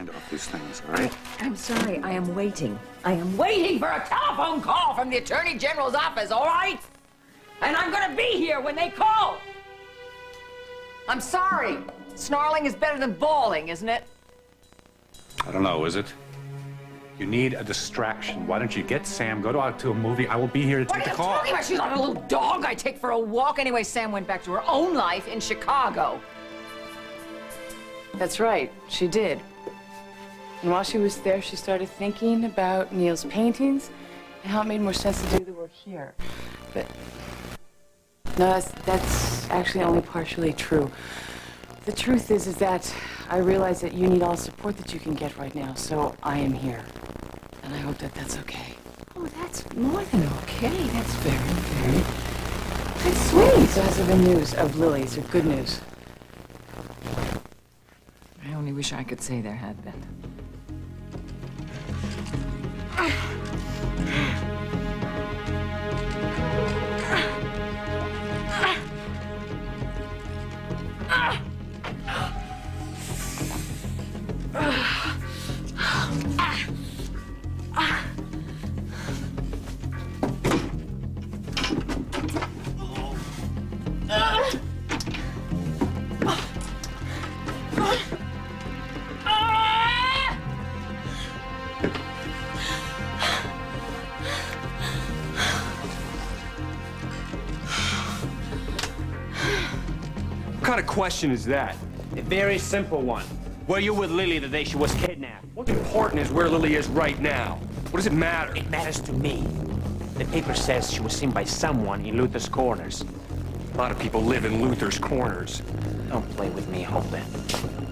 mind off these things, all right? I'm sorry, I am waiting. I am waiting for a telephone call from the Attorney General's office, all right? And I'm gonna be here when they call. I'm sorry. Snarling is better than bawling, isn't it? I don't know, is it? You need a distraction. Why don't you get Sam, go out to a movie? I will be here to take the call. What are you talking about? She's not a little dog I take for a walk. Anyway, Sam went back to her own life in Chicago. That's right, she did. And while she was there, she started thinking about Neil's paintings and how it made more sense to do the work here. But no, that's actually only partially true. The truth is that I realize that you need all the support that you can get right now, so I am here. And I hope that that's okay. Oh, that's more than okay. That's very That's sweet. So has there been news of Lily? Is there good news? I only wish I could say there had been. What kind of question is that? A very simple one. Were you with Lily the day she was kidnapped? What's important is where Lily is right now. What does it matter? It matters to me. The paper says she was seen by someone in Luther's Corners. A lot of people live in Luther's Corners. Don't play with me, Holden.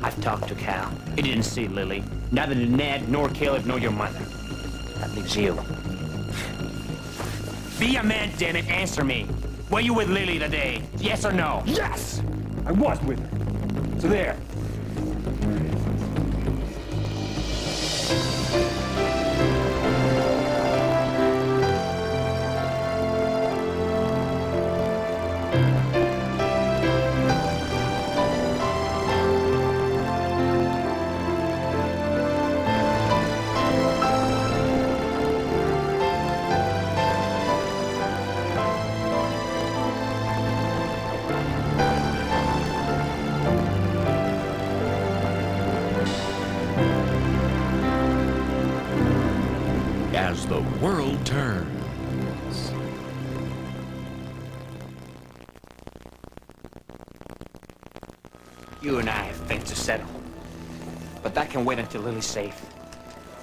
I've talked to Cal. He didn't see Lily. Neither did Ned, nor Caleb, nor your mother. That leaves you. Be a man, damn it. Answer me. Were you with Lily today? Yes or no? Yes! I was with her. So there. As the world turns. You and I have things to settle. But that can wait until Lily's safe.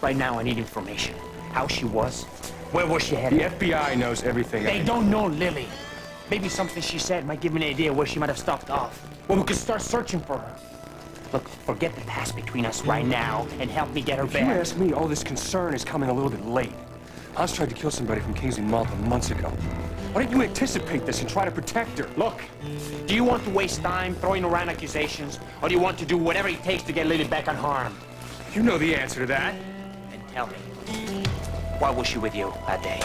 Right now, I need information. How she was. Where was she headed? The FBI knows everything. They don't know Lily. Maybe something she said might give me an idea where she might have stopped off. Well, we could start searching for her. Look, forget the past between us right now and help me get her If you back. ask me, all this concern is coming a little bit late. Hans tried to kill somebody from Kingsley Malta months ago. Why didn't you anticipate this and try to protect her? Look, do you want to waste time throwing around accusations, or do you want to do whatever it takes to get Lily back unharmed? You know the answer to that. Then tell me, why was she with you that day?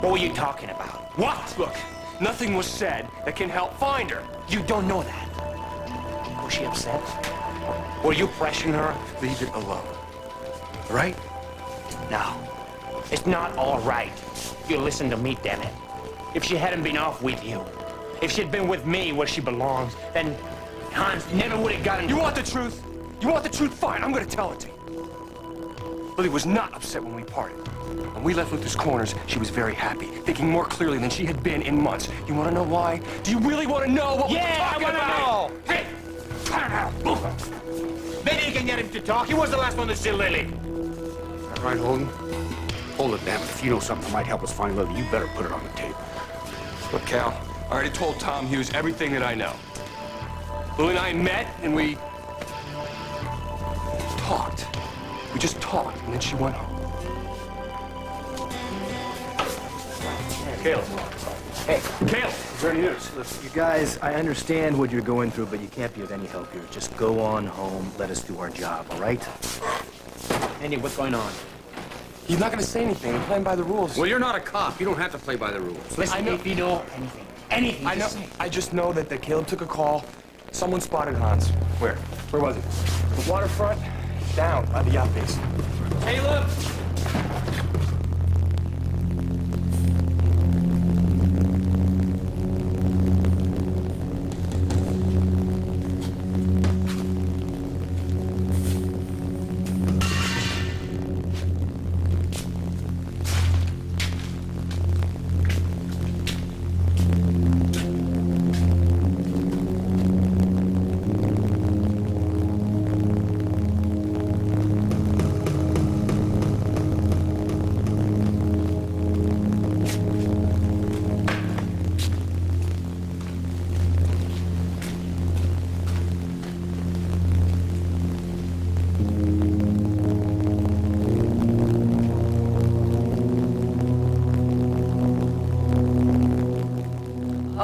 What were you talking about? What? Look, nothing was said that can help find her. You don't know that. Was she upset? Were you pressuring her? Leave it alone. All right? No. It's not all right. You listen to me, damn it. If she hadn't been off with you, if she'd been with me where she belongs, then Hans never would have gotten... You want the truth? You want the truth? Fine, I'm gonna tell it to you. Lily was not upset when we parted. When we left Luther's Corners, she was very happy, thinking more clearly than she had been in months. You want to know why? Do you really want to know what we're talking about? Hey! Maybe you can get him to talk. He was the last one to see Lily. All right, Holden? Hold it, damn it. If you know something that might help us find Lily, you better put it on the table. Look, Cal, I already told Tom Hughes everything that I know. Lily and I met, and we talked. We just talked, and then she went home. Caleb. Hey, Caleb, is there any news? Listen, you guys, I understand what you're going through, but you can't be of any help here. Just go on home, let us do our job, all right? Andy, what's going on? He's not going to say anything. I'm playing by the rules. Well, you're not a cop. You don't have to play by the rules. Listen, I know- if you know anything, I know. just say. I just know that Caleb took a call. Someone spotted Hans. Where? Where was it? The waterfront. Down by the yacht base. Caleb!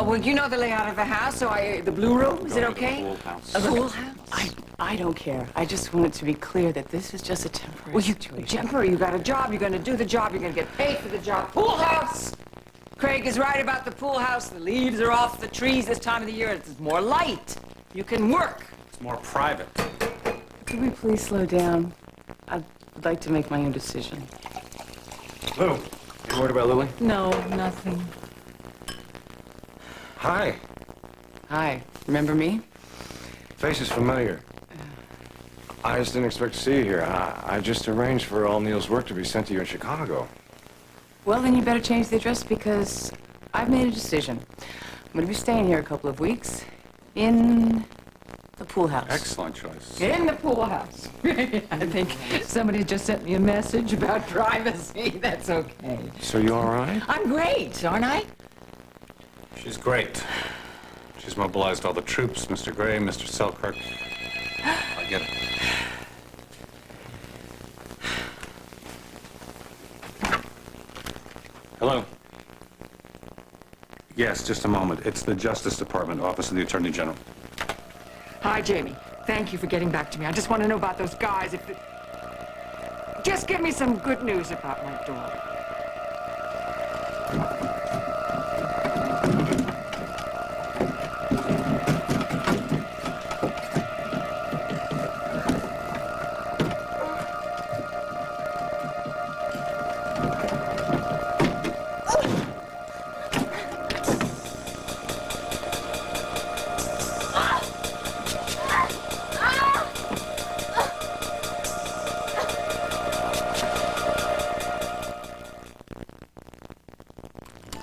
Well, you know the layout of the house, so the blue room, is it okay? Pool house. The pool house? I don't care. I just want it to be clear that this is just a temporary Well, you situation. temporary, you got a job, you're gonna do the job, you're gonna get paid for the job. Pool house! Craig is right about the pool house. The leaves are off the trees this time of the year. It's more light. You can work. It's more private. Could we please slow down? I'd like to make my own decision. Lou, you worried about Lily? No, nothing. Hi. Hi, remember me? Face is familiar. I just didn't expect to see you here. I just arranged for all Neil's work to be sent to you in Chicago. Well, then you better change the address because I've made a decision. I'm going to be staying here a couple of weeks in the pool house. Excellent choice. In the pool house. I think somebody just sent me a message about privacy. That's okay. So you all right? I'm great, aren't I? She's great. She's mobilized all the troops, Mr. Gray, Mr. Selkirk. I get it. Hello. Yes, just a moment. It's the Justice Department, Office of the Attorney General. Hi, Jamie. Thank you for getting back to me. I just want to know about those guys. Just give me some good news about my daughter.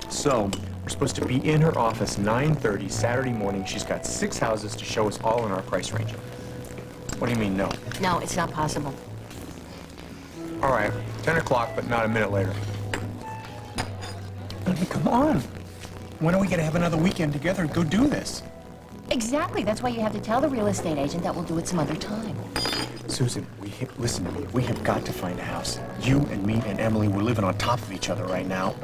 So, we're supposed to be in her office 9:30 Saturday morning. She's got 6 houses to show us all in our price range. What do you mean, no? No, it's not possible. All right, 10 o'clock, but not a minute later. I mean, come on. When are we going to have another weekend together and go do this? Exactly. That's why you have to tell the real estate agent that we'll do it some other time. Susan, listen to me. We have got to find a house. You and me and Emily, we're living on top of each other right now.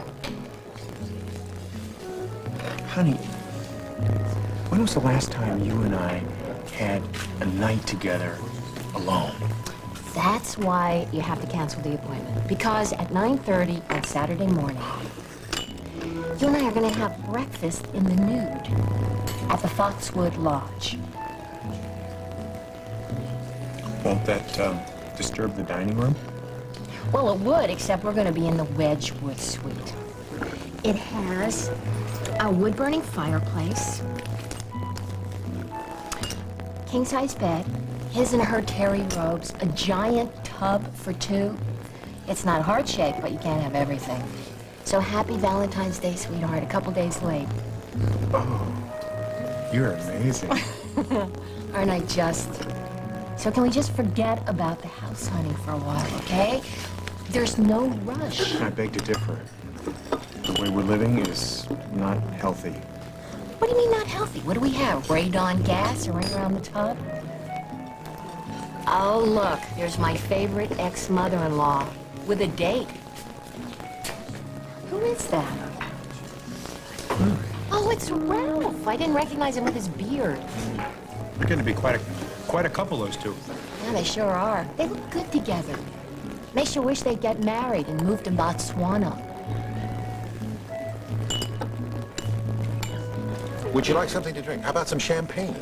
Honey, when was the last time you and I had a night together alone? That's why you have to cancel the appointment. Because at 9:30 on Saturday morning, you and I are going to have breakfast in the nude at the Foxwood Lodge. Won't that disturb the dining room? Well, it would, except we're going to be in the Wedgwood suite. It has a wood-burning fireplace, king-size bed, his and her terry robes, a giant tub for two. It's not heart-shaped, but you can't have everything. So happy Valentine's Day, sweetheart, a couple days late. Oh, you're amazing. Aren't I just? So can we just forget about the house hunting for a while, okay? There's no rush. I beg to differ. The way we're living is not healthy. What do you mean not healthy? What do we have? Radon gas right around the tub? Oh, look, there's my favorite ex-mother-in-law with a date. Who is that? Oh, it's Ralph. I didn't recognize him with his beard. They're going to be quite a couple, those two. Yeah, they sure are. They look good together. Makes you wish they'd get married and move to Botswana. Would you like something to drink? How about some champagne?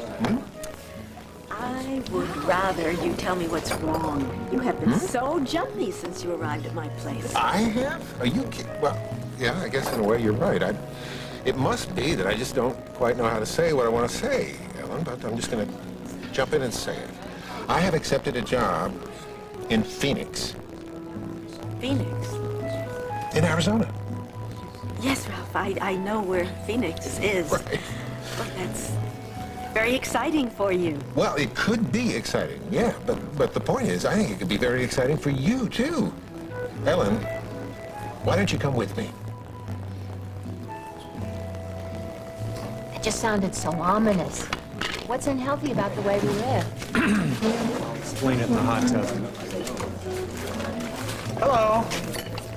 I I would rather you tell me what's wrong. You have been so jumpy since you arrived at my place. I have? Are you kidding? Well, yeah, I guess in a way you're right. It must be that I just don't quite know how to say what I want to say, Ellen, but I'm just going to jump in and say it. I have accepted a job in Phoenix. Phoenix? In Arizona. Yes, Ralph, I know where Phoenix is. Right. Well, that's very exciting for you. Well, it could be exciting, yeah, but the point is, I think it could be very exciting for you, too. Ellen, why don't you come with me? It just sounded so ominous. What's unhealthy about the way we live? I'll explain it in the hot tub. Hello.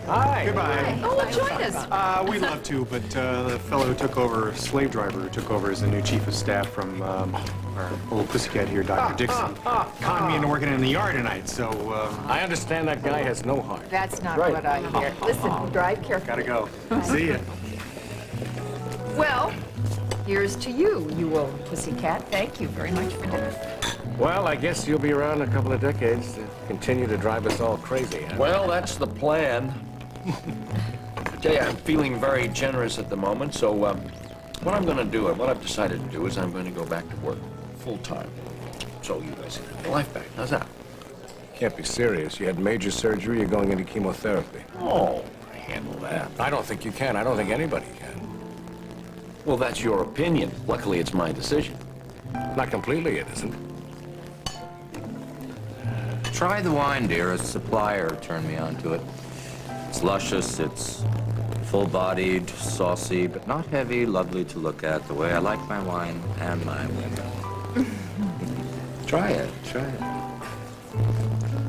Hi. Goodbye. Oh, well, join us. We'd love to, but the fellow who took over, slave driver who took over as the new chief of staff from our old pussycat here, Dr. Dixon, conned me into working in the yard tonight, so... I understand that guy has no heart. That's not Right. what I hear. Listen, drive carefully. Gotta go. See ya. Well, here's to you, you old pussycat. Thank you very much for dinner. Well, I guess you'll be around a couple of decades to continue to drive us all crazy, huh? Well, that's the plan. I tell you, I'm feeling very generous at the moment, so what I'm going to do, and what I've decided to do, is I'm going to go back to work full-time. So you guys can have your life back. How's that? Can't be serious. You had major surgery. You're going into chemotherapy. Oh, I handle that. I don't think you can. I don't think anybody can. Well, that's your opinion. Luckily, it's my decision. Not completely, it isn't. Try the wine, dear. A supplier turned me onto it. It's luscious, it's full-bodied, saucy, but not heavy, lovely to look at, the way I like my wine and my women. Try it, try it.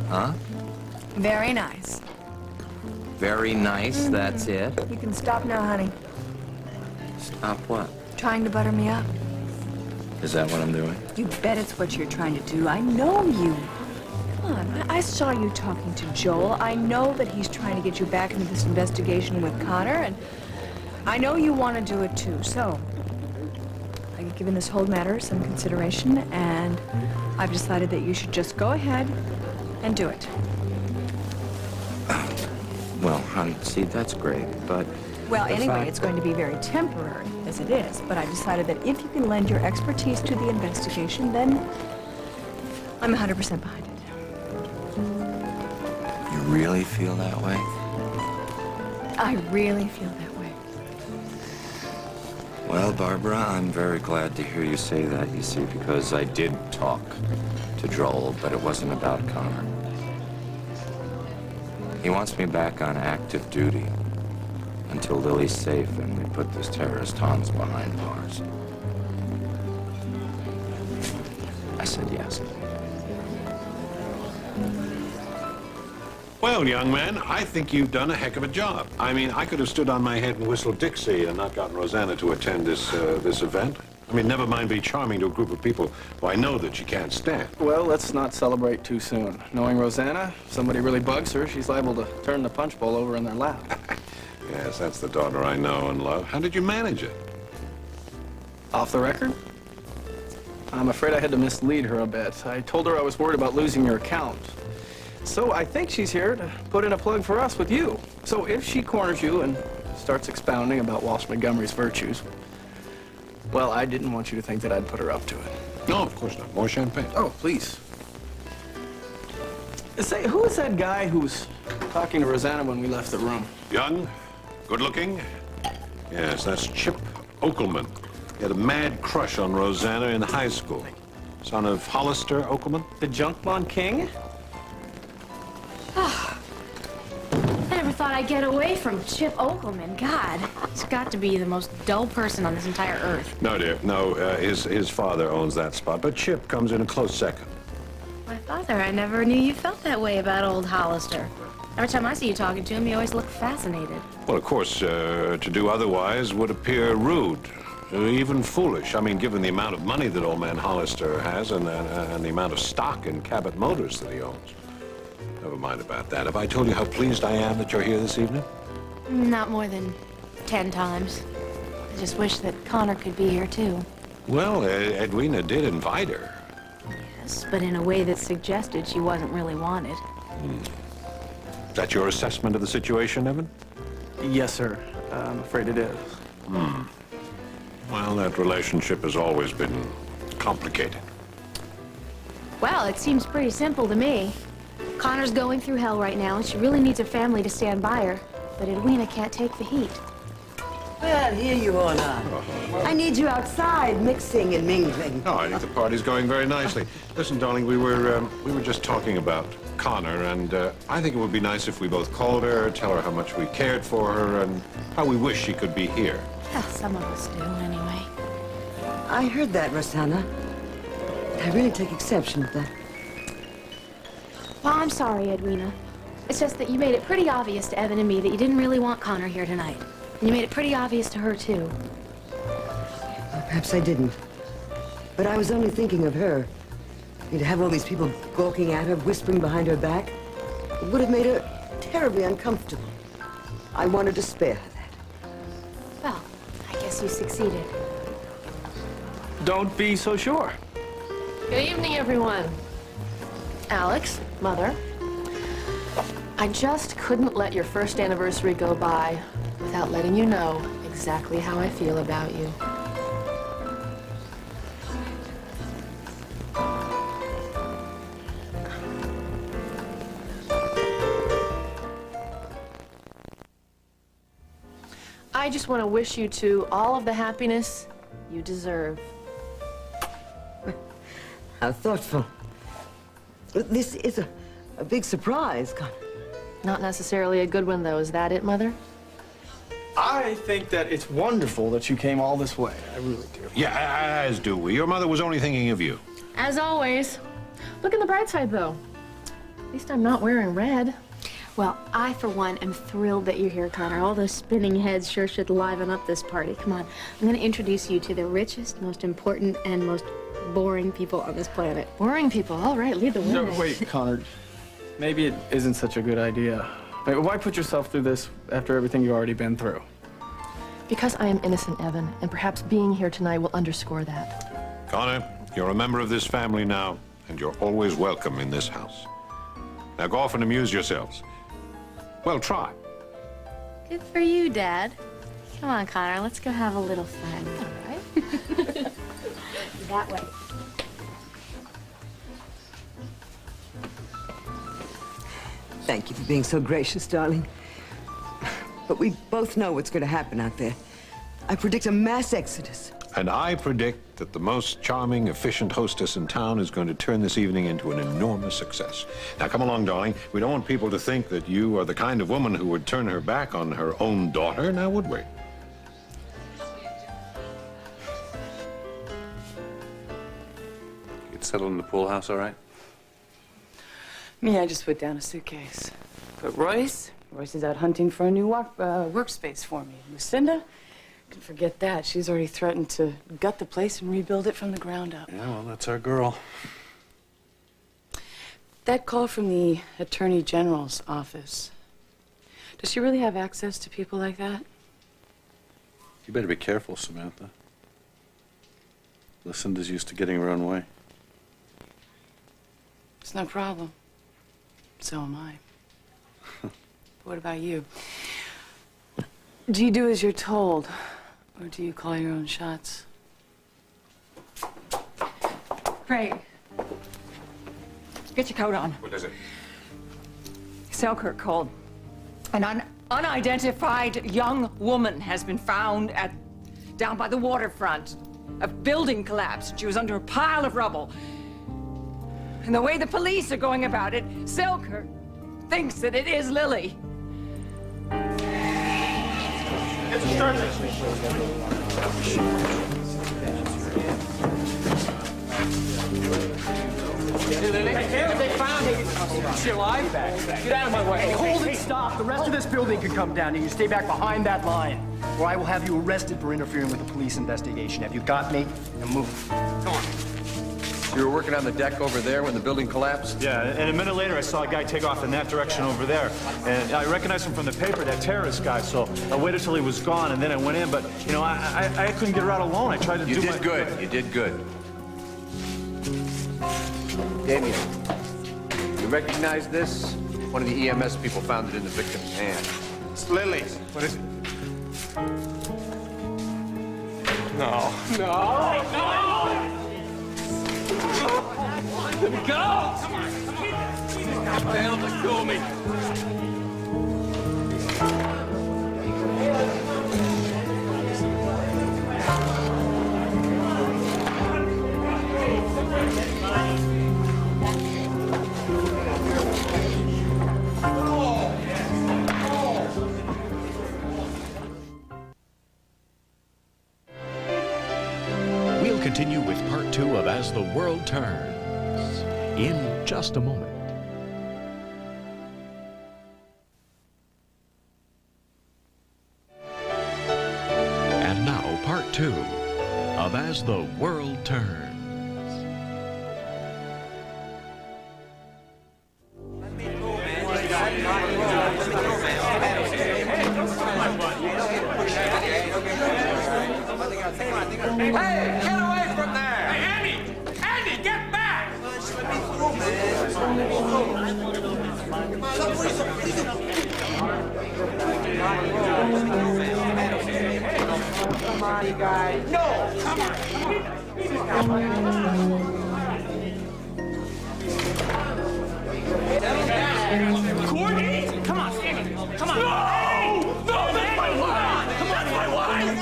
Huh? Very nice. Very nice, that's it. You can stop now, honey. Stop what? Trying to butter me up. Is that what I'm doing? You bet it's what you're trying to do. I know you. Come on, I saw you talking to Joel. I know that he's trying to get you back into this investigation with Connor, and I know you want to do it too. So, I've given this whole matter some consideration, and I've decided that you should just go ahead and do it. Well, honey, see, that's great, but... Well, the anyway, fact it's going to be very temporary, as it is, but I decided that if you can lend your expertise to the investigation, then I'm 100% behind it. You really feel that way? I really feel that way. Well, Barbara, I'm very glad to hear you say that, you see, because I did talk to Joel, but it wasn't about Connor. He wants me back on active duty until Lily's safe and we put this terrorist Hans behind bars. I said yes. Well, young man, I think you've done a heck of a job. I mean, I could have stood on my head and whistled Dixie and not gotten Rosanna to attend this event. I mean, never mind be charming to a group of people who I know that she can't stand. Well, let's not celebrate too soon. Knowing Rosanna, if somebody really bugs her, she's liable to turn the punch bowl over in their lap. Yes, that's the daughter I know and love. How did you manage it? Off the record? I'm afraid I had to mislead her a bit. I told her I was worried about losing your account. So I think she's here to put in a plug for us with you. So if she corners you and starts expounding about Walsh Montgomery's virtues, well, I didn't want you to think that I'd put her up to it. No, of course not. More champagne. Oh, please. Say, who was that guy who was talking to Rosanna when we left the room? Young, good-looking. Yes, that's Chip Okelman. He had a mad crush on Rosanna in high school. Son of Hollister Okelman. The Junkmon King? I never thought I'd get away from Chip Okelman. God, he's got to be the most dull person on this entire earth. No, dear. No, his father owns that spot, but Chip comes in a close second. My father, I never knew you felt that way about old Hollister. Every time I see you talking to him, you always look fascinated. Well, of course, to do otherwise would appear rude, even foolish. I mean, given the amount of money that old man Hollister has and the amount of stock in Cabot Motors that he owns. Never mind about that. Have I told you how pleased I am that you're here this evening? Not more than 10 times. I just wish that Connor could be here, too. Well, Edwina did invite her. yes, but in a way that suggested she wasn't really wanted. Is that your assessment of the situation, Evan? Yes, sir. I'm afraid it is. Well, that relationship has always been complicated. Well, it seems pretty simple to me. Connor's going through hell right now, and she really needs a family to stand by her. But Edwina can't take the heat. Well, here you are now. I need you outside, mixing and mingling. No, I think the party's going very nicely. Listen, darling, we were just talking about Connor, and I think it would be nice if we both called her, tell her how much we cared for her, and how we wish she could be here. Well, some of us do, anyway. I heard that, Rosanna. I really take exception to that. Well, I'm sorry, Edwina. It's just that you made it pretty obvious to Evan and me that you didn't really want Connor here tonight. And you made it pretty obvious to her, too. Well, perhaps I didn't. But I was only thinking of her. To have all these people gawking at her, whispering behind her back, it would have made her terribly uncomfortable. I wanted to spare her that. Well, I guess you succeeded. Don't be so sure. Good evening, everyone. Alex, Mother. I just couldn't let your first anniversary go by without letting you know exactly how I feel about you. I just want to wish you two all of the happiness you deserve. How thoughtful. This is a big surprise, Connor. Not necessarily a good one, though. Is that it, Mother? I think that it's wonderful that you came all this way. I really do. Yeah, as do we. Your mother was only thinking of you. As always. Look on the bright side, though. At least I'm not wearing red. Well, I, for one, am thrilled that you're here, Connor. All those spinning heads sure should liven up this party. Come on. I'm going to introduce you to the richest, most important, and most boring people on this planet. Boring people. All right, lead the way. No, wait, Connor. Maybe it isn't such a good idea. Why put yourself through this after everything you've already been through? Because I am innocent, Evan, and perhaps being here tonight will underscore that. Connor, you're a member of this family now, and you're always welcome in this house. Now go off and amuse yourselves. Well, try. Good for you, Dad. Come on, Connor, let's go have a little fun. All right. That way. Thank you for being so gracious, darling. But we both know what's going to happen out there. I predict a mass exodus. And I predict that the most charming, efficient hostess in town is going to turn this evening into an enormous success. Now, come along, darling. We don't want people to think that you are the kind of woman who would turn her back on her own daughter, now would we? Get settled in the pool house, all right? Me, I just put down a suitcase. But Royce is out hunting for a new workspace for me. Lucinda, can forget that. She's already threatened to gut the place and rebuild it from the ground up. Yeah, well, that's our girl. That call from the Attorney General's office. Does she really have access to people like that? You better be careful, Samantha. Lucinda's used to getting her own way. It's no problem. So am I. What about you? Do you do as you're told, or do you call your own shots? Craig, get your coat on. What is it? Selkirk called. An unidentified young woman has been found down by the waterfront. A building collapsed. She was under a pile of rubble. And the way the police are going about it, Selkirk thinks that it is Lily. Hey, Lily. They found her. Is she alive? Get out of my way. Hey, hold it, stop. The rest of this building can come down, and you stay back behind that line, or I will have you arrested for interfering with the police investigation. Have you got me? Now move. Come on. You were working on the deck over there when the building collapsed? Yeah, and a minute later, I saw a guy take off in that direction over there. And I recognized him from the paper, that terrorist guy, so I waited till he was gone, and then I went in, but, you know, I couldn't get her out alone. I tried to do my... You did good. You did good. Damien, you recognize this? One of the EMS people found it in the victim's hand. It's Lily. What is it? No. No! Let me go! Come on, come on. What the hell, let go of me. We'll continue with part 2 of As the World Turns in just a moment. And now, part 2 of As the World Turns. Hey, get away from there! Hey, Andy! Andy, get back! Come on, you guys. No! Come on! Courtney! Come on, Andy! Come on! No! No, that's my wife! Come on, that's my wife!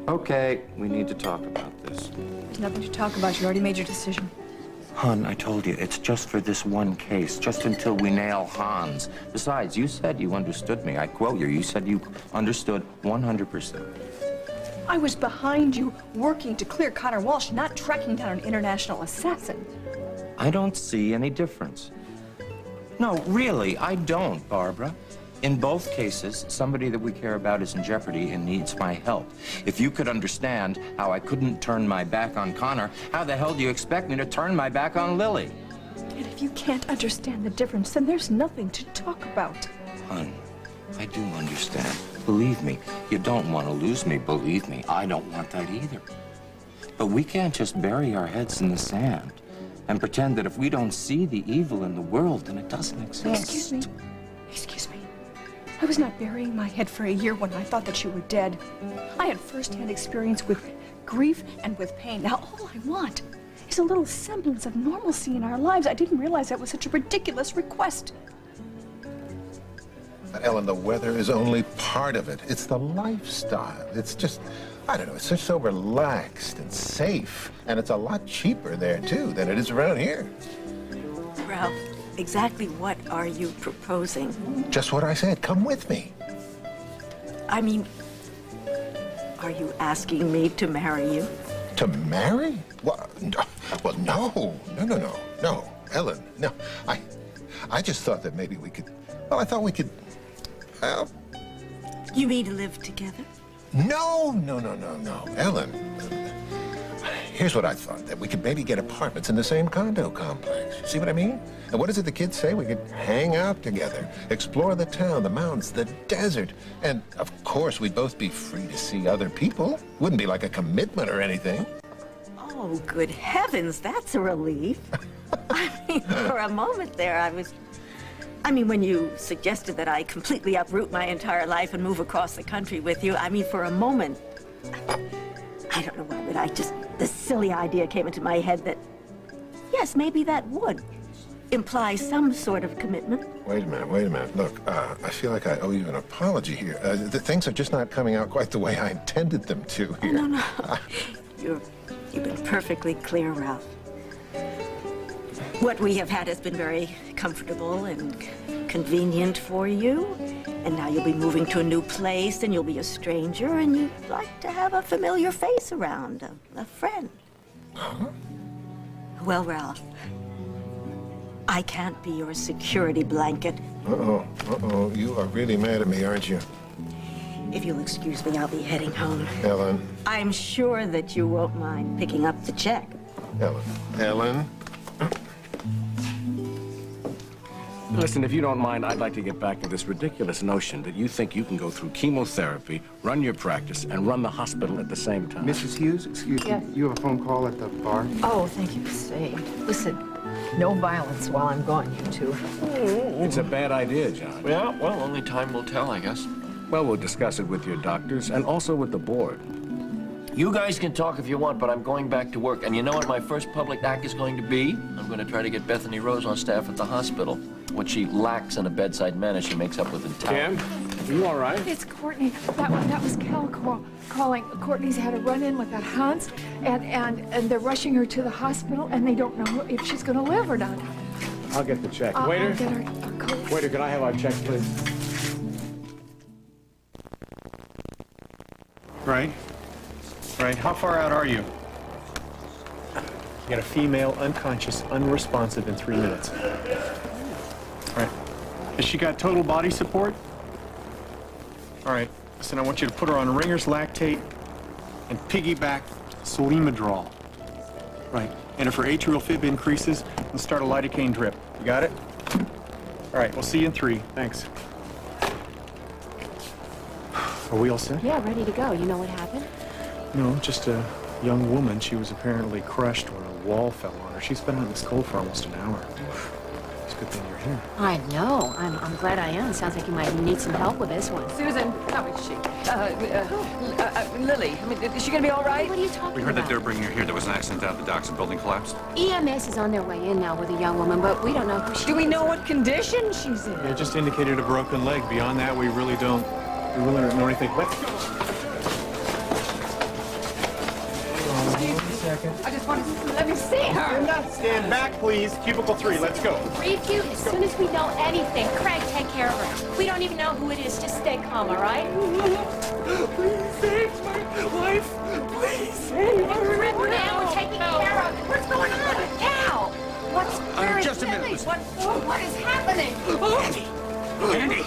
Okay, we need to talk about this. There's nothing to talk about. You already made your decision. Hon, I told you, it's just for this one case, just until we nail Hans. Besides, you said you understood me. I quote you. You said you understood 100%. I was behind you, working to clear Connor Walsh, not tracking down an international assassin. I don't see any difference. No, really, I don't, Barbara. In both cases, somebody that we care about is in jeopardy and needs my help. If you could understand how I couldn't turn my back on Connor, how the hell do you expect me to turn my back on Lily? And if you can't understand the difference, then there's nothing to talk about. Hon, I do understand. Believe me, you don't want to lose me, believe me. I don't want that either. But we can't just bury our heads in the sand and pretend that if we don't see the evil in the world, then it doesn't exist. Excuse me. Excuse me. I was not burying my head for a year when I thought that you were dead. I had first-hand experience with grief and with pain. Now, all I want is a little semblance of normalcy in our lives. I didn't realize that was such a ridiculous request. But Ellen, the weather is only part of it. It's the lifestyle. It's just, I don't know, it's just so relaxed and safe. And it's a lot cheaper there, too, than it is around here. Ralph, exactly what are you proposing? Just what I said. Come with me. I mean, are you asking me to marry you? To marry? Well, no, Ellen, no. I just thought that maybe we could, well, I thought we could, well... You mean to live together? No, Ellen. Here's what I thought, that we could maybe get apartments in the same condo complex. See what I mean? And what does it the kids say? We could hang out together, explore the town, the mountains, the desert. And, of course, we'd both be free to see other people. Wouldn't be like a commitment or anything. Oh, good heavens, that's a relief. I mean, for a moment there, I mean, when you suggested that I completely uproot my entire life and move across the country with you, I mean, for a moment, I don't know why, but this silly idea came into my head that, yes, maybe that would imply some sort of commitment. Wait a minute. Look, I feel like I owe you an apology here. Things are just not coming out quite the way I intended them to here. Oh, no. You've been perfectly clear, Ralph. What we have had has been very comfortable and convenient for you. And now you'll be moving to a new place, and you'll be a stranger, and you'd like to have a familiar face around, a friend. Huh? Well, Ralph, I can't be your security blanket. Uh-oh. You are really mad at me, aren't you? If you'll excuse me, I'll be heading home. Ellen. I'm sure that you won't mind picking up the check. Ellen. Listen, if you don't mind, I'd like to get back to this ridiculous notion that you think you can go through chemotherapy, run your practice, and run the hospital at the same time. Mrs. Hughes, excuse Yes. me. You have a phone call at the bar? Oh, thank you for saying. Listen, no violence while I'm gone, you two. It's a bad idea, John. Yeah, well, only time will tell, I guess. Well, we'll discuss it with your doctors and also with the board. You guys can talk if you want, but I'm going back to work. And you know what my first public act is going to be? I'm going to try to get Bethany Rose on staff at the hospital. What she lacks in a bedside manner, she makes up with in town. Kim, are you all right? It's Courtney. That was Cal calling. Courtney's had a run-in with that Hans, and they're rushing her to the hospital, and they don't know if she's going to live or not. I'll get the check. I'll Waiter? get her a coat. Waiter, can I have our check, please? Right. Right. How far out are you? You got a female, unconscious, unresponsive in 3 minutes. All right. Has she got total body support? All right. Listen, I want you to put her on Ringer's lactate and piggyback Solimedrol. Right. And if her atrial fib increases, we'll start a lidocaine drip. You got it? All right. We'll see you in 3. Thanks. Are we all set? Yeah, ready to go. You know what happened? No, just a young woman. She was apparently crushed when a wall fell on her. She's been out in this cold for almost an hour. It's a good thing you're here. I know. I'm glad I am. Sounds like you might need some help with this one. Susan, how is she? Lily, I mean, is she gonna be all right? What are you talking We heard that about? they're bringing her here. There was an accident out at the docks. The building collapsed. EMS is on their way in now with a young woman, but we don't know who she is. Do we know what condition she's in? Yeah, it just indicated a broken leg. Beyond that, we really don't know anything. Let's go. I just want to let me see her. Stand back, please. Cubicle 3, let's go. Brief you as soon as we know anything. Craig, take care of her. We don't even know who it is. Just stay calm, all right? Please save my wife. Please save her. Now we're taking care of it. What's going on? Now! Where is just a minute, Lily? listen. What is happening? Andy,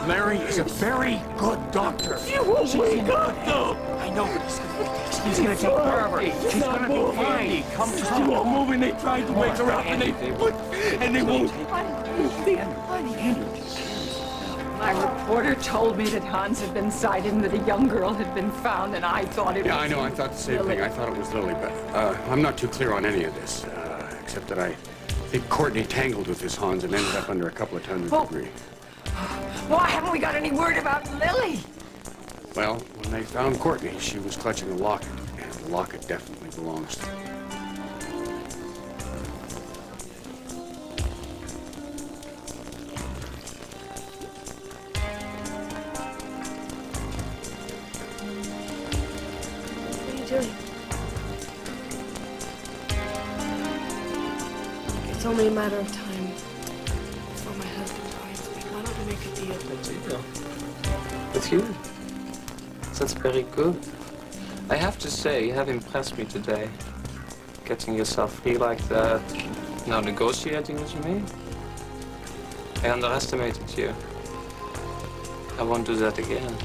Larry is a very good doctor. She's in good health. I know, but he's gonna take care of her. She's gonna be fine. Come to she won't move, and they tried to wake her up, and they won't. My reporter told me that Hans had been sighted and that a young girl had been found, and I thought it was... Yeah, I know. I thought the same thing. I thought it was Lily, but I'm not too clear on any of this, except that I think Courtney tangled with this Hans and ended up under a couple of tons of debris. Why haven't we got any word about Lily? Well, when they found Courtney, she was clutching a locket, and the locket definitely belongs to her. What are you doing? It's only a matter of time before my husband finds me. Why don't we make a deal? With you? That's very good. I have to say, you have impressed me today. Getting yourself free like that, now negotiating with me. I underestimated you. I won't do that again.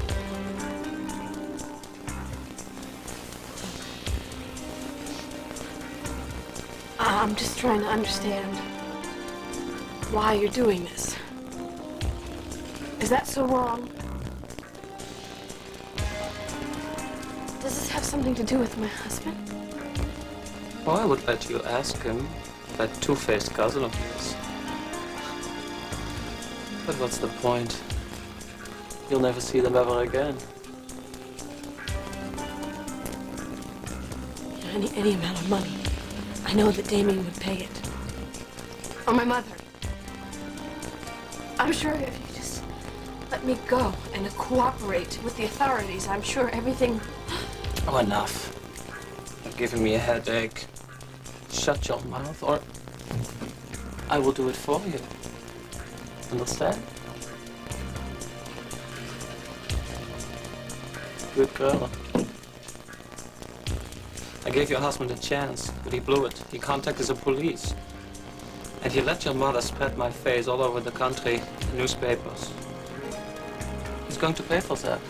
I'm just trying to understand why you're doing this. Is that so wrong? Does this have something to do with my husband? Oh, I would let you ask him, that two-faced cousin of yours. But what's the point? You'll never see them ever again. Any amount of money. I know that Damien would pay it. Or my mother. I'm sure if you just let me go and cooperate with the authorities, I'm sure everything... Oh, enough. You're giving me a headache. Shut your mouth, or I will do it for you. Understand? Good girl. I gave your husband a chance, but he blew it. He contacted the police. And he let your mother spread my face all over the country in newspapers. He's going to pay for that.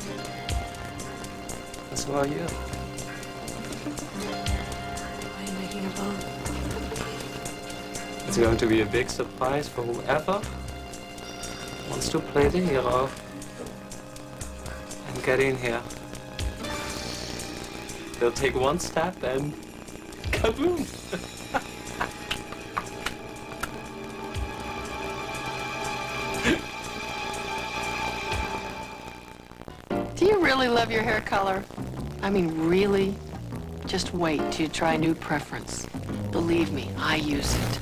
And so are you. Are you making a vow? It's going to be a big surprise for whoever wants to play the hero and get in here. They'll take one step and kaboom! Do you really love your hair color? I mean, really? Just wait till you try a new preference. Believe me, I use it.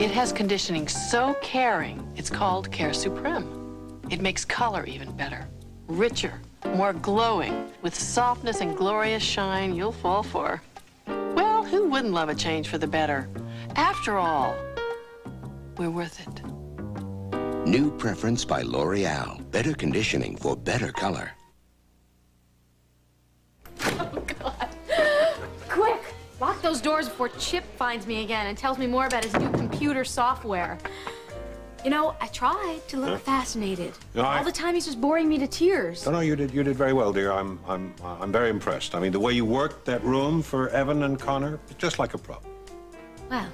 It has conditioning so caring, it's called Care Supreme. It makes color even better, richer, more glowing, with softness and glorious shine you'll fall for. Well, who wouldn't love a change for the better? After all, we're worth it. New Preference by L'Oreal. Better conditioning for better color. Quick! Lock those doors before Chip finds me again and tells me more about his new computer software. You know, I tried to look fascinated. No, All the time he's just boring me to tears. No, you did very well, dear. I'm very impressed. I mean, the way you worked that room for Evan and Connor, just like a pro. Well,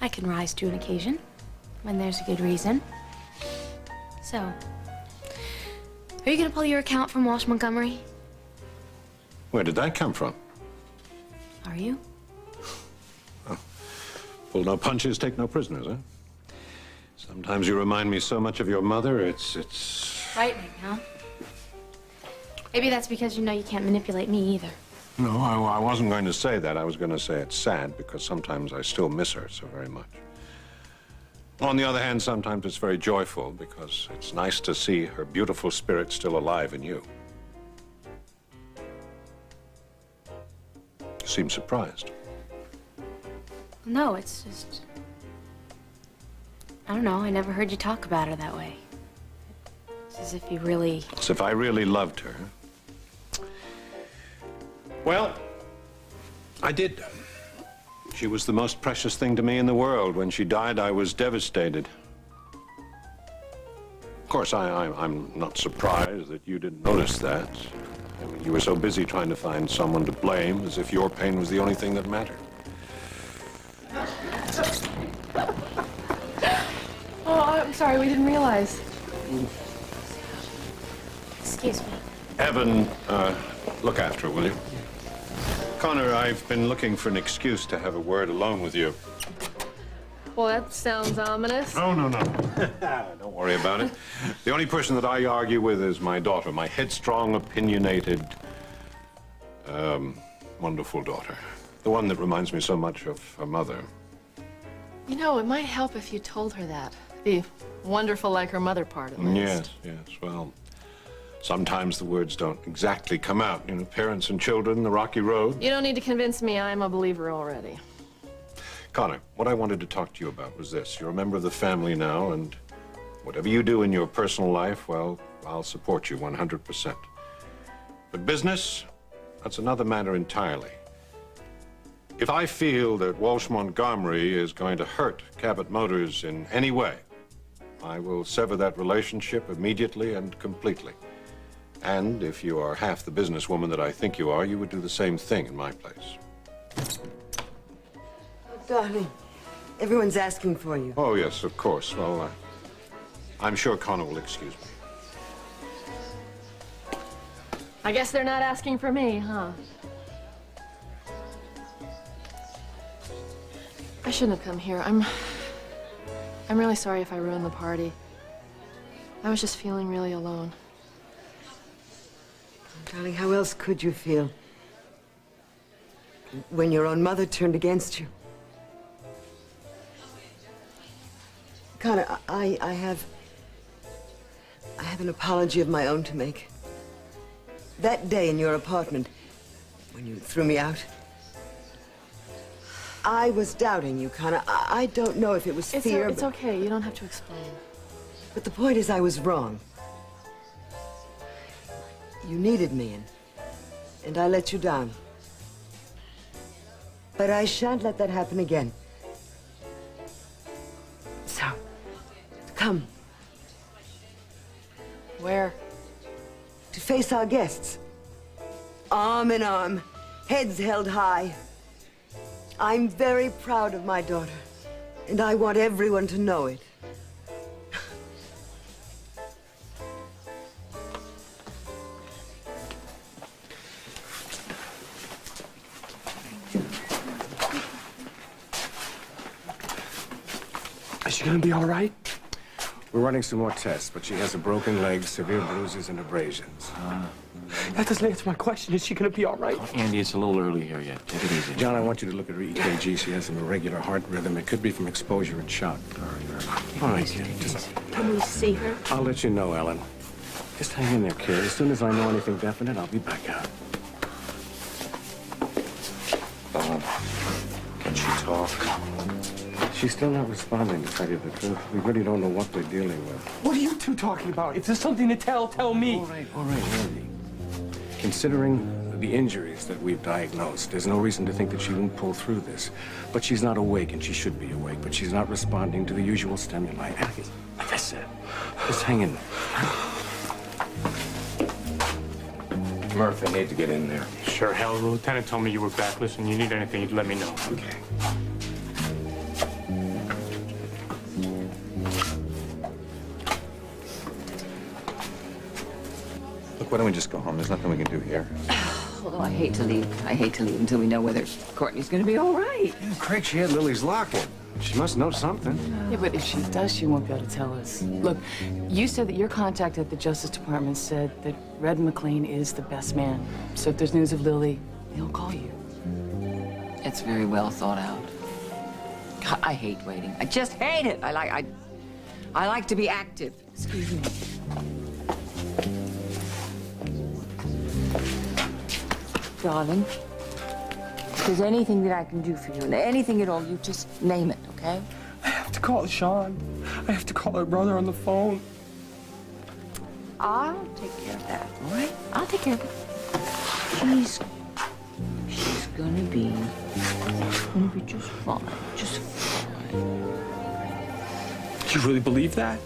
I can rise to an occasion when there's a good reason. So, are you gonna pull your account from Walsh Montgomery? Where did that come from? Are you? Pull no punches, take no prisoners, huh? Sometimes you remind me so much of your mother, it's... Frightening, huh? Maybe that's because you know you can't manipulate me either. No, I wasn't going to say that. I was going to say it's sad because sometimes I still miss her so very much. On the other hand, sometimes it's very joyful because it's nice to see her beautiful spirit still alive in you. You seem surprised. No, it's just... I don't know, I never heard you talk about her that way. It's as if you really... As if I really loved her. Well, I did. She was the most precious thing to me in the world. When she died, I was devastated. Of course, I'm not surprised that you didn't notice that. I mean, you were so busy trying to find someone to blame, as if your pain was the only thing that mattered. Oh, I'm sorry, we didn't realize. Excuse me. Evan, look after her, will you? Connor, I've been looking for an excuse to have a word alone with you. Well, that sounds ominous. Oh, no. Don't worry about it. The only person that I argue with is my daughter, my headstrong, opinionated, wonderful daughter. The one that reminds me so much of her mother. You know, it might help if you told her that. The wonderful like her mother part, at least. Yes. Well, sometimes the words don't exactly come out. You know, parents and children, the rocky road. You don't need to convince me. I'm a believer already. Connor, what I wanted to talk to you about was this. You're a member of the family now, and whatever you do in your personal life, well, I'll support you 100%. But business, that's another matter entirely. If I feel that Walsh Montgomery is going to hurt Cabot Motors in any way, I will sever that relationship immediately and completely. And if you are half the businesswoman that I think you are, you would do the same thing in my place. Oh, darling, everyone's asking for you. Oh, yes, of course. Well, I'm sure Connor will excuse me. I guess they're not asking for me, huh? I shouldn't have come here. I'm really sorry if I ruined the party. I was just feeling really alone. Darling, how else could you feel when your own mother turned against you? Connor, I have an apology of my own to make. That day in your apartment, when you threw me out, I was doubting you, Connor. I don't know if it was fear. It's okay. You don't have to explain. But the point is, I was wrong. You needed me, and I let you down. But I shan't let that happen again. So, come. Where? To face our guests. Arm in arm, heads held high. I'm very proud of my daughter, And I want everyone to know it. Is she gonna be all right? We're running some more tests, but she has a broken leg, severe bruises, and abrasions. That doesn't answer my question. Is she gonna be all right? Andy, it's a little early here yet. Take it easy. John, I want you to look at her EKG. She has an irregular heart rhythm. It could be from exposure and shock. All right, kid. Can we see her? I'll let you know, Ellen. Just hang in there, kid. As soon as I know anything definite, I'll be back out. Can she talk? She's still not responding, to tell you the truth. We really don't know what we're dealing with. What are you two talking about? If there's something to tell me. All right, Andy. Considering the injuries that we've diagnosed, there's no reason to think that she won't pull through this. But she's not awake, and she should be awake, but she's not responding to the usual stimuli. Like I said, just hang in there. Murph, I need to get in there. Sure, hell, the lieutenant told me you were back. Listen, you need anything, you'd let me know. Okay. Look, why don't we just go home? There's nothing we can do here. Although I hate to leave. I hate to leave until we know whether Courtney's gonna be all right. Yeah, Craig, she had Lily's locket. She must know something. Yeah, but if she does, she won't be able to tell us. Look, you said that your contact at the Justice Department said that Red McLean is the best man. So if there's news of Lily, he'll call you. It's very well thought out. God, I hate waiting. I just hate it. I like to be active. Excuse me. Darling, if there's anything that I can do for you, anything at all, you just name it, okay? I have to call Sean. I have to call her brother on the phone. I'll take care of that, all right? I'll take care of it. She's gonna be just fine. Just fine. You really believe that?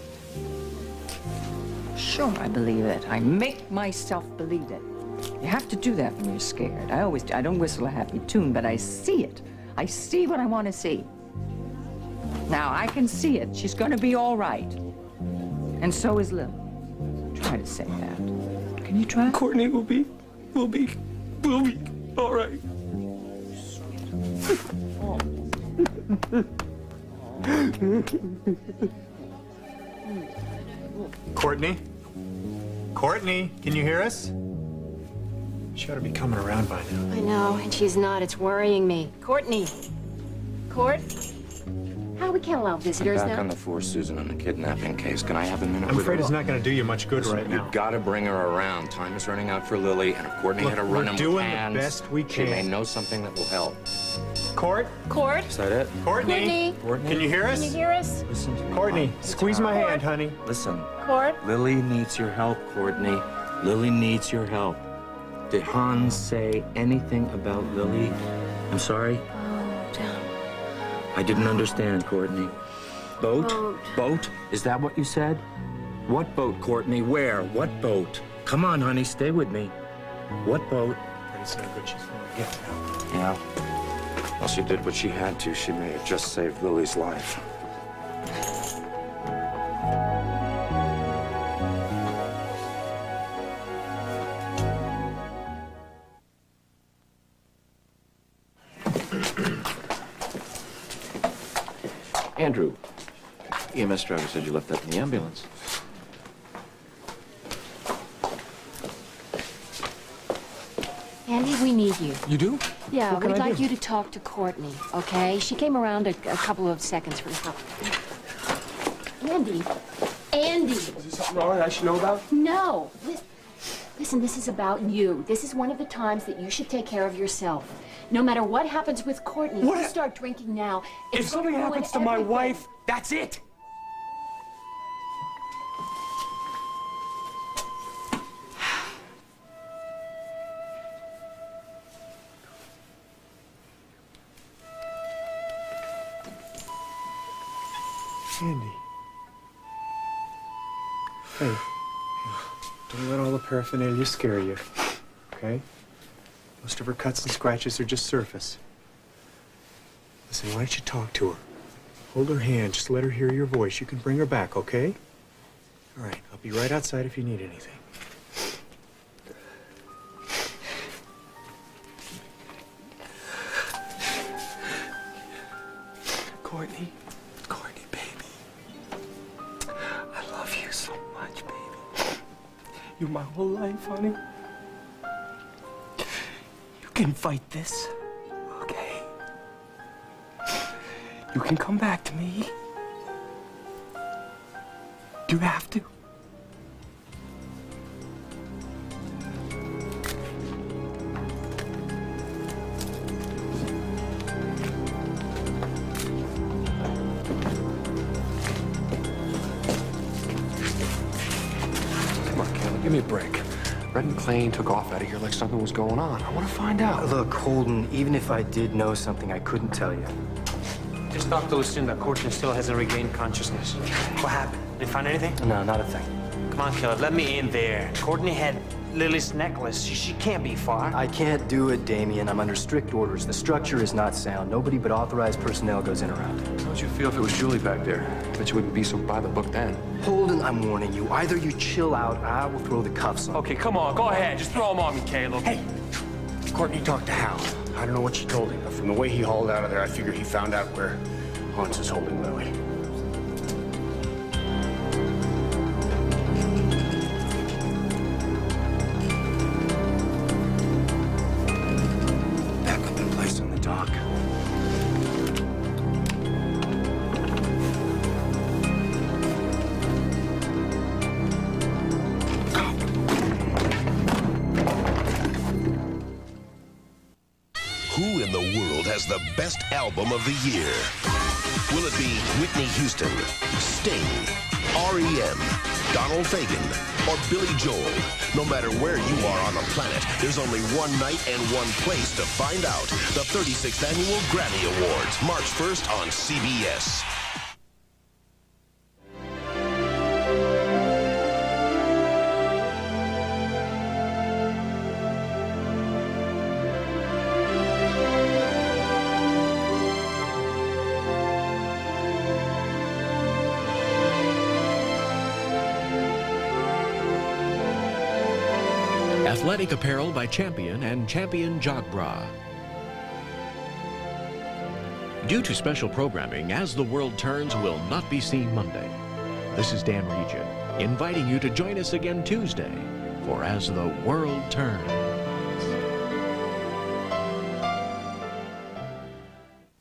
Sure, I believe it. I make myself believe it. You have to do that when you're scared. I don't whistle a happy tune, but I see it. I see what I want to see. Now, I can see it. She's gonna be all right. And so is Lil. Try to say that. Can you try? Courtney will be all right. Courtney? Courtney, can you hear us? She ought to be coming around by now. I know, and she's not. It's worrying me. Courtney. Court? How we can't allow visitors I'm back now? on the force, Susan, on the kidnapping case. Can I have a minute I'm with afraid her? it's not going to do you much good right now. You've got to bring her around. Time is running out for Lily, and if Courtney had a run-in with doing hands, the best we she may can. know something that will help. Court? Court? Is that it? Courtney? Can you hear us? Can you hear us? Listen to me. Courtney, Mom. It's squeeze my hard. hand, honey. Listen. Court? Lily needs your help, Courtney. Lily needs your help. Did Hans say anything about Lily? I'm sorry? Oh, damn. I didn't understand, Courtney. Boat? Boat? Is that what you said? What boat, Courtney? Where? What boat? Come on, honey, stay with me. What boat? It's no good. She's going to get now. Yeah. Well, she did what she had to. She may have just saved Lily's life. Andrew, EMS driver said you left that in the ambulance. Andy, we need you. You do? Yeah, What can we'd I like do? you to talk to Courtney, okay? She came around a couple of seconds for help. Andy. Andy. Is there something wrong that I should know about? No. Listen, this is about you. This is one of the times that you should take care of yourself. No matter what happens with Courtney, if you start drinking now, If it's something gonna ruin happens to my everything. wife, that's it. Andy. Hey, don't let all the paraphernalia scare you, okay? Most of her cuts and scratches are just surface. Listen, why don't you talk to her? Hold her hand. Just let her hear your voice. You can bring her back, okay? All right. I'll be right outside if you need anything. Courtney, baby. I love you so much, baby. You're my whole life, honey. You can fight this, okay? You can come back to me. You have to. Give me a break. Red McClane took off out of here like something was going on. I want to find out. Look, Holden, even if I did know something, I couldn't tell you. Just talk to Lucinda. Courtney still hasn't regained consciousness. What happened? They find anything? No, not a thing. Come on, Caleb, let me in there. Courtney had Lily's necklace. She can't be far. I can't do it, Damien. I'm under strict orders. The structure is not sound. Nobody but authorized personnel goes in or out. How would you feel if it was Julie back there? Bet you wouldn't be so by the book then. Holden, I'm warning you. Either you chill out, or I will throw the cuffs on. Okay, come on, go ahead. Just throw them on me, Caleb. Hey, Courtney talked to Hal. I don't know what she told him, but from the way he hauled out of there, I figure he found out where Hans is holding Lily. Back up in place on the dock. Who in the world has the best album of the year? Will it be Whitney Houston, Sting, R.E.M., Donald Fagen, or Billy Joel? No matter where you are on the planet, there's only one night and one place to find out. The 36th Annual Grammy Awards, March 1st on CBS. Athletic apparel by Champion and Champion Jog Bra. Due to special programming, As the World Turns will not be seen Monday. This is Dan Regent, inviting you to join us again Tuesday for As the World Turns.